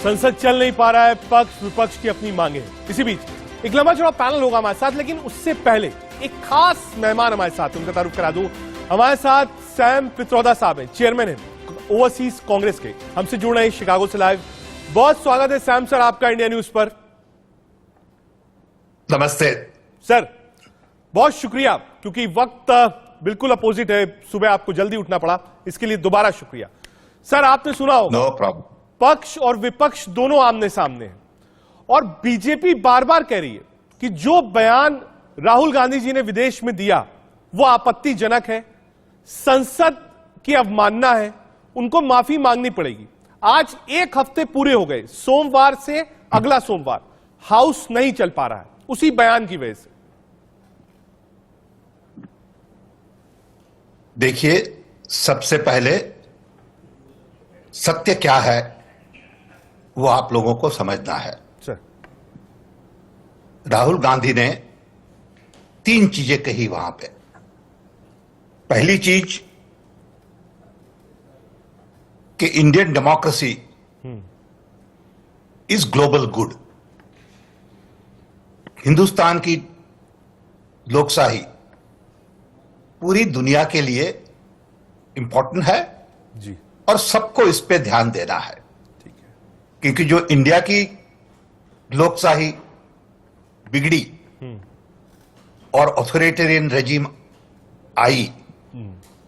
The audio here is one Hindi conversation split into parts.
संसद चल नहीं पा रहा है, पक्ष विपक्ष की अपनी मांगे हैं। इसी बीच एक लंबा चौड़ा पैनल होगा हमारे साथ, लेकिन उससे पहले एक खास मेहमान हमारे साथ, उनका तारुफ करा दूं। हमारे साथ सैम पित्रोदा साहब हैं, चेयरमैन हैं ओवरसीज कांग्रेस के, हमसे जुड़ रहे हैं शिकागो से लाइव। बहुत स्वागत है सैम सर आपका इंडिया न्यूज पर। नमस्ते सर, बहुत शुक्रिया, क्योंकि वक्त बिल्कुल अपोजिट है, सुबह आपको जल्दी उठना पड़ा, इसके लिए दोबारा शुक्रिया। सर, आपने सुना होगा, नो प्रॉब्लम, पक्ष और विपक्ष दोनों आमने सामने हैं और बीजेपी बार बार कह रही है कि जो बयान राहुल गांधी जी ने विदेश में दिया वो आपत्तिजनक है, संसद की अवमानना है, उनको माफी मांगनी पड़ेगी। आज एक हफ्ते पूरे हो गए, सोमवार से अगला सोमवार हाउस नहीं चल पा रहा है उसी बयान की वजह से। देखिए, सबसे पहले सत्य क्या है वो आप लोगों को समझना है। सर, राहुल गांधी ने 3 चीजें कही वहां पे। पहली चीज कि Indian democracy is global good. Hindustan की लोकशाही पूरी दुनिया के लिए इंपॉर्टेंट है जी, और सबको इस पे ध्यान देना है। ठीक है। क्योंकि जो इंडिया की लोकशाही बिगड़ी और ऑथोरिटेरियन रेजिम आई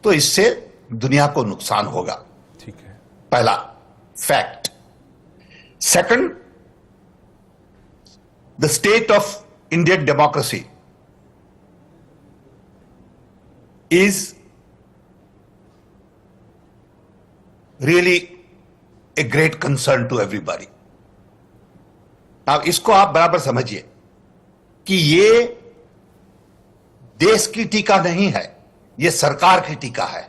तो इससे दुनिया को नुकसान होगा। ठीक है। पहला fact. Second, the state of Indian democracy is really a great concern to everybody. अब इसको आप बराबर समझिए कि ये देश की टीका नहीं है, ये सरकार की टीका है।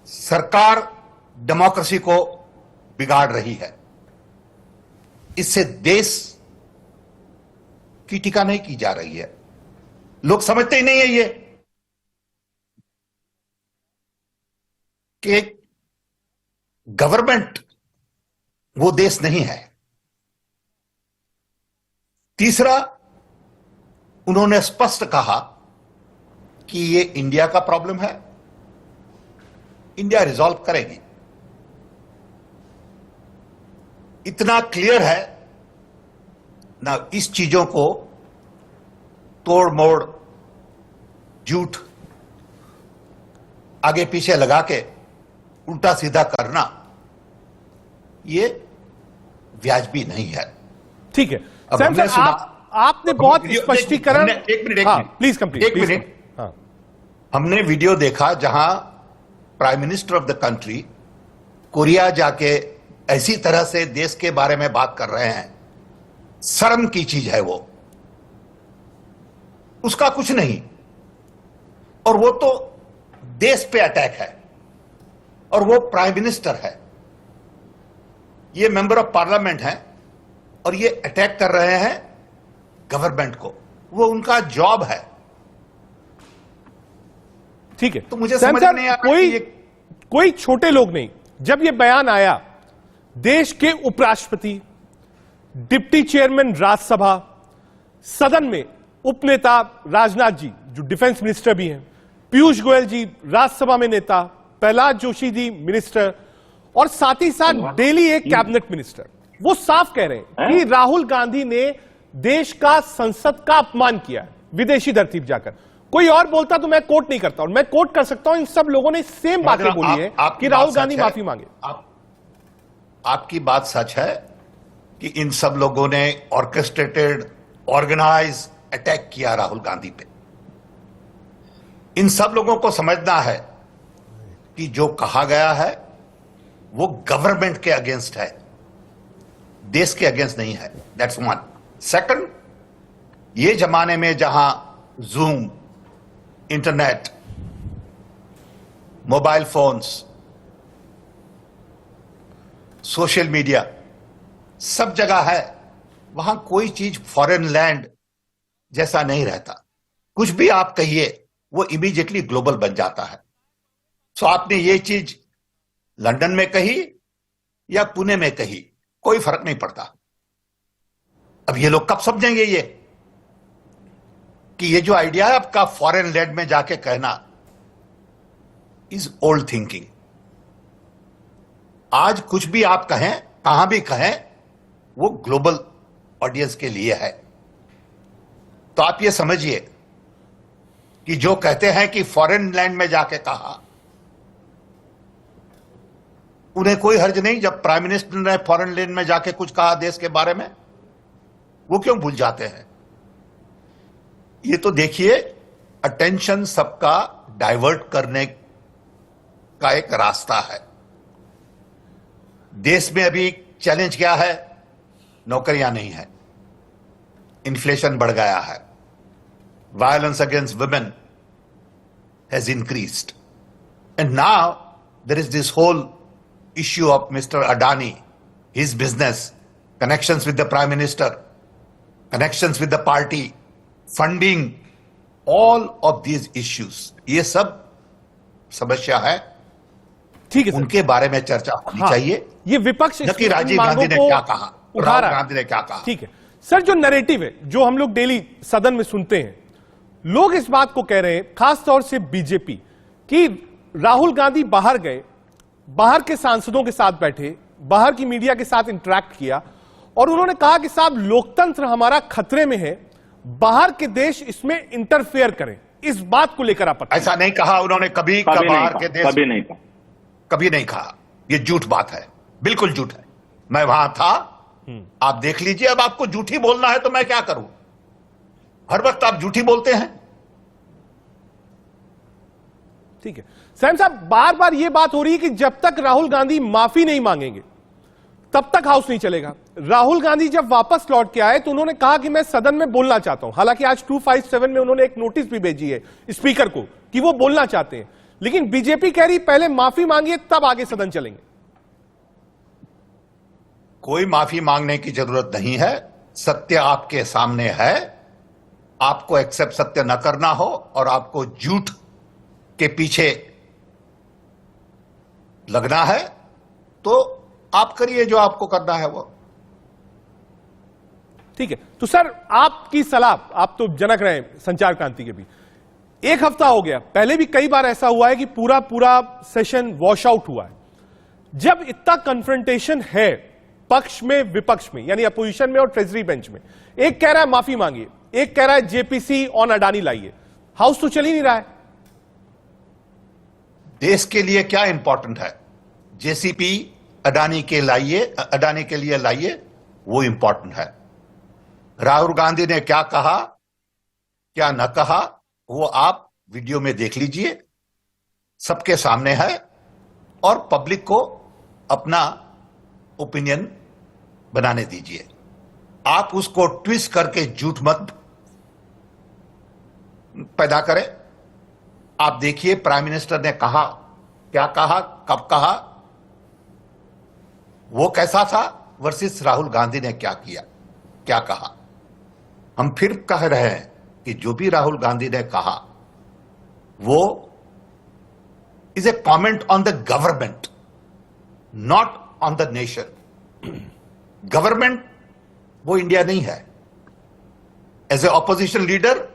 सरकार डेमोक्रेसी को बिगाड़ रही है, इससे देश की टीका नहीं की जा रही है। लोग समझते ही नहीं है ये कि गवर्नमेंट वो देश नहीं है। तीसरा, उन्होंने स्पष्ट कहा कि ये इंडिया का प्रॉब्लम है, इंडिया रिजॉल्व करेगी। इतना क्लियर है ना, इस चीजों को तोड़ मोड़ झूठ आगे पीछे लगा के उल्टा सीधा करना ये वाजिबी नहीं है। ठीक है अब सैम हमने सर, सुना, आपने बहुत स्पष्टीकरण। एक मिनट प्लीज कंप्लीट। एक मिनट। हाँ, हमने वीडियो देखा जहां prime minister of the country Korea जाके ऐसी तरह से देश के बारे में बात कर रहे हैं, शर्म की चीज है वो, उसका कुछ नहीं। और वो तो देश पे अटैक है और वो प्राइम मिनिस्टर है, ये मेंबर ऑफ पार्लियामेंट है और ये अटैक कर रहे हैं गवर्नमेंट को, वो उनका जॉब है। ठीक है। तो मुझे सैम समझ सर, नहीं आ रहा कि कोई छोटे लोग नहीं। जब ये बयान आया, देश के उपराष्ट्रपति, डिप्टी चेयरमैन राज्यसभा, सदन में उपनेता राजनाथ जी जो डिफेंस मिनिस्टर भी हैं, पीयूष गोयल जी राज्यसभा में नेता, प्रहलाद जोशी जी मिनिस्टर, और साथ ही साथ डेली एक कैबिनेट मिनिस्टर, वो साफ कह रहे हैं कि राहुल गांधी ने देश का, संसद का अपमान किया है विदेशी धरती पर जाकर। कोई और बोलता तो मैं कोट नहीं करता, और मैं कोट कर सकता हूं। इन सब लोगों ने सेम बातें बोली है कि राहुल गांधी माफी मांगे। आपकी बात सच है कि इन सब लोगों ने ऑर्केस्ट्रेटेड, ऑर्गेनाइज अटैक किया राहुल गांधी पे। इन सब लोगों को समझना है कि जो कहा गया है वो गवर्नमेंट के अगेंस्ट है, देश के अगेंस्ट नहीं है। That's one. सेकंड, ये जमाने में जहां zoom, internet, mobile phones, social media सब जगह है, वहां कोई चीज फॉरेन लैंड जैसा नहीं रहता। कुछ भी आप कहिए वो इमीडिएटली ग्लोबल बन जाता है। सो आपने ये चीज लंदन में कही या पुणे में कही, कोई फर्क नहीं पड़ता। अब ये लोग कब समझेंगे ये कि ये जो आइडिया है आपका फॉरेन लैंड में जाके कहना इज ओल्ड थिंकिंग। आज कुछ भी आप कहें, कहां भी कहें, वो ग्लोबल ऑडियंस के लिए है। तो आप ये समझिए कि जो कहते हैं कि फॉरेन लैंड में जाके कहा, उन्हें कोई हर्ज नहीं। जब प्राइम मिनिस्टर ने फॉरेन लैंड में जाके कुछ कहा देश के बारे में, वो क्यों भूल जाते हैं? ये तो देखिए, अटेंशन सबका डाइवर्ट करने का एक रास्ता है। देश में अभी चैलेंज क्या है? नौकरियां नहीं है, इन्फ्लेशन बढ़ गया है, violence against women has increased, and now there is this whole issue of Mr. Adani, his business, connections with the Prime Minister, connections with the party, funding, all of these issues. ये सब समस्या है, ठीक है सर, उनके बारे में चर्चा होनी चाहिए। ये विपक्ष न कि राजीव गांधी ने क्या कहा, राहुल गांधी ने क्या कहा। ठीक है सर, जो नैरेटिव है जो हम लोग डेली सदन में सुनते हैं, लोग इस बात को कह रहे हैं, खासतौर से बीजेपी, कि राहुल गांधी बाहर गए, बाहर के सांसदों के साथ बैठे, बाहर की मीडिया के साथ इंटरैक्ट किया और उन्होंने कहा कि साहब लोकतंत्र हमारा खतरे में है, बाहर के देश इसमें इंटरफेयर करें। इस बात को लेकर आप ऐसा नहीं कहा उन्होंने कभी बाहर के देश, कभी नहीं कहा। ये झूठ बात है, बिल्कुल झूठ है। मैं वहां था, आप देख लीजिए। अब आपको झूठी बोलना है तो मैं क्या करूं? हर वक्त आप झूठी बोलते हैं। ठीक है सैम साहब, बार बार यह बात हो रही है कि जब तक राहुल गांधी माफी नहीं मांगेंगे तब तक हाउस नहीं चलेगा। राहुल गांधी जब वापस लौट के आए तो उन्होंने कहा कि मैं सदन में बोलना चाहता हूं। हालांकि आज 257 में उन्होंने एक नोटिस भी भेजी है स्पीकर को कि वो बोलना चाहते हैं, लेकिन बीजेपी कह रही पहले माफी मांगिए तब आगे सदन चलेंगे। कोई माफी मांगने की जरूरत नहीं है। सत्य आपके सामने है। आपको एक्सेप्ट सत्य न करना हो और आपको झूठ के पीछे लगना है तो आप करिए जो आपको करना है वो। ठीक है, तो सर आपकी सलाह, आप तो जनक रहे हैं संचार क्रांति के भी, एक हफ्ता हो गया, पहले भी कई बार ऐसा हुआ है कि पूरा सेशन वॉश आउट हुआ है। जब इतना कन्फ्रंटेशन है पक्ष में विपक्ष में, यानी अपोजिशन में और ट्रेजरी बेंच में, एक कह रहा है माफी मांगिए, एक कह रहा है जेपीसी ऑन अडानी लाइए, हाउस तो चल ही नहीं रहा है। देश के लिए क्या इंपॉर्टेंट है? जेसीपी अडानी के लिए लाइए, वो इंपॉर्टेंट है। राहुल गांधी ने क्या कहा, क्या न कहा, वो आप वीडियो में देख लीजिए, सबके सामने है, और पब्लिक को अपना ओपिनियन बनाने दीजिए। आप उसको ट्विस्ट करके झूठ मत पैदा करें। आप देखिए प्राइम मिनिस्टर ने कहा, क्या कहा, कब कहा, वो कैसा था, वर्सेस राहुल गांधी ने क्या किया, क्या कहा। हम फिर कह रहे हैं कि जो भी राहुल गांधी ने कहा वो is a comment on the government, not on the nation. Government वो इंडिया नहीं है। एज ए ऑपोजिशन लीडर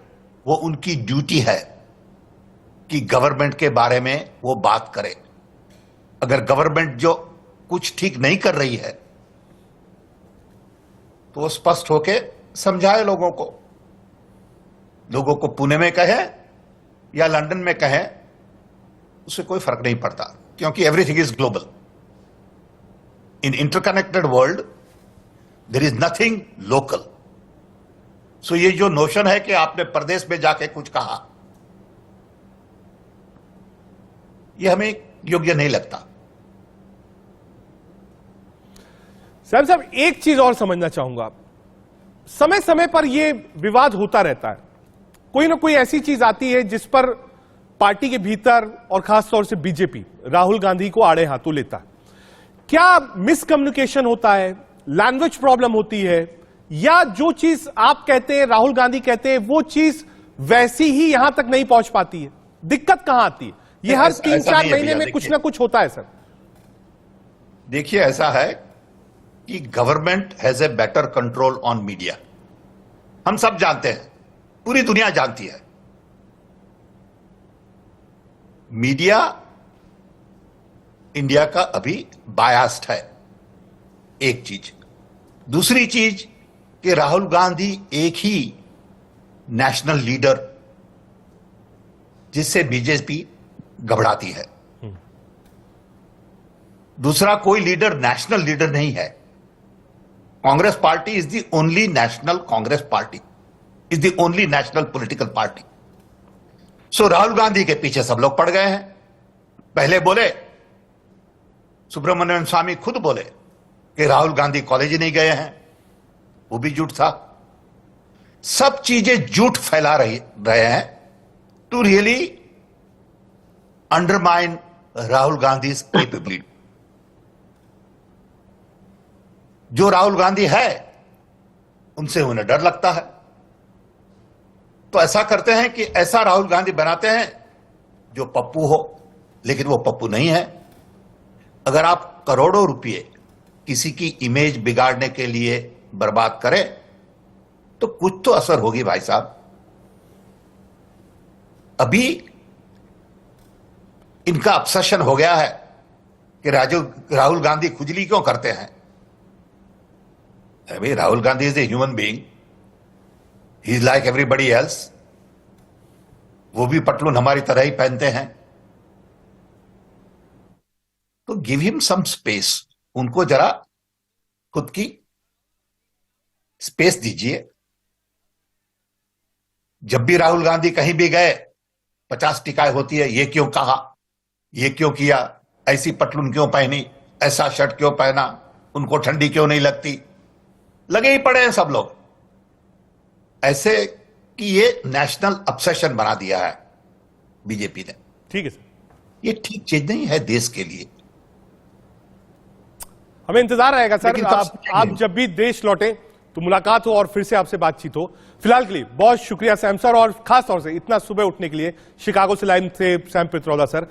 वो उनकी ड्यूटी है कि गवर्नमेंट के बारे में वो बात करे। अगर गवर्नमेंट जो कुछ ठीक नहीं कर रही है तो वो स्पष्ट होके समझाए लोगों को पुणे में कहे या लंदन में कहे, उससे कोई फर्क नहीं पड़ता, क्योंकि everything is global. In interconnected world there is nothing local. So ये जो नोशन है कि आपने प्रदेश में जाके कुछ कहा, ये हमें योग्य नहीं लगता। सैम साहब, एक चीज और समझना चाहूंगा, समय समय पर यह विवाद होता रहता है, कोई ना कोई ऐसी चीज आती है जिस पर पार्टी के भीतर और खासतौर से बीजेपी राहुल गांधी को आड़े हाथों लेता है। क्या मिसकम्युनिकेशन होता है, लैंग्वेज प्रॉब्लम होती है, या जो चीज आप कहते हैं राहुल गांधी कहते हैं वो चीज वैसी ही यहां तक नहीं पहुंच पाती है? दिक्कत कहां आती है? ये हर 3-4 महीने में कुछ ना कुछ होता है सर। देखिए, ऐसा है कि government has a better control on media. हम सब जानते हैं, पूरी दुनिया जानती है, मीडिया इंडिया का अभी बायास्ड है। एक चीज। दूसरी चीज कि राहुल गांधी एक ही नेशनल लीडर जिससे बीजेपी घबराती है। दूसरा कोई लीडर नेशनल लीडर नहीं है। Congress party is the only national Congress party, is the only national political party. So Rahul Gandhi के पीछे सब लोग पड़ गए हैं। पहले बोले, सुब्रमण्यम स्वामी खुद बोले कि राहुल गांधी कॉलेज ही नहीं गए हैं, वो भी झूठ था। सब चीजें झूठ फैला रहे हैं to really undermine Rahul Gandhi capability. जो राहुल गांधी है उनसे उन्हें डर लगता है, तो ऐसा करते हैं कि ऐसा राहुल गांधी बनाते हैं जो पप्पू हो, लेकिन वो पप्पू नहीं है। अगर आप करोड़ों रुपए किसी की इमेज बिगाड़ने के लिए बर्बाद करें तो कुछ तो असर होगी भाई साहब। अभी इनका ऑब्सेशन हो गया है कि राहुल गांधी खुजली क्यों करते हैं। अभी Rahul Gandhi is a human being, he is like everybody else. वो भी पटलून हमारी तरह ही पहनते हैं, तो गिव हिम सम स्पेस। उनको जरा खुद की स्पेस दीजिए। जब भी राहुल गांधी कहीं भी गए 50 टिकाएं होती है, ये क्यों कहा, ये क्यों किया, ऐसी पटलून क्यों पहनी, ऐसा शर्ट क्यों पहना, उनको ठंडी क्यों नहीं लगती। लगे ही पड़े हैं सब लोग ऐसे कि ये नेशनल ऑब्सेशन बना दिया है बीजेपी ने। ठीक है सर, ये ठीक चीज नहीं है देश के लिए। हमें इंतजार रहेगा सर, लेकिन आप जब भी देश लौटे तो मुलाकात हो और फिर से आपसे बातचीत हो। फिलहाल के लिए बहुत शुक्रिया सैम सर, और खास तौर से इतना सुबह उठने के लिए। शिकागो से लाइन से सैम पित्रोदा सर।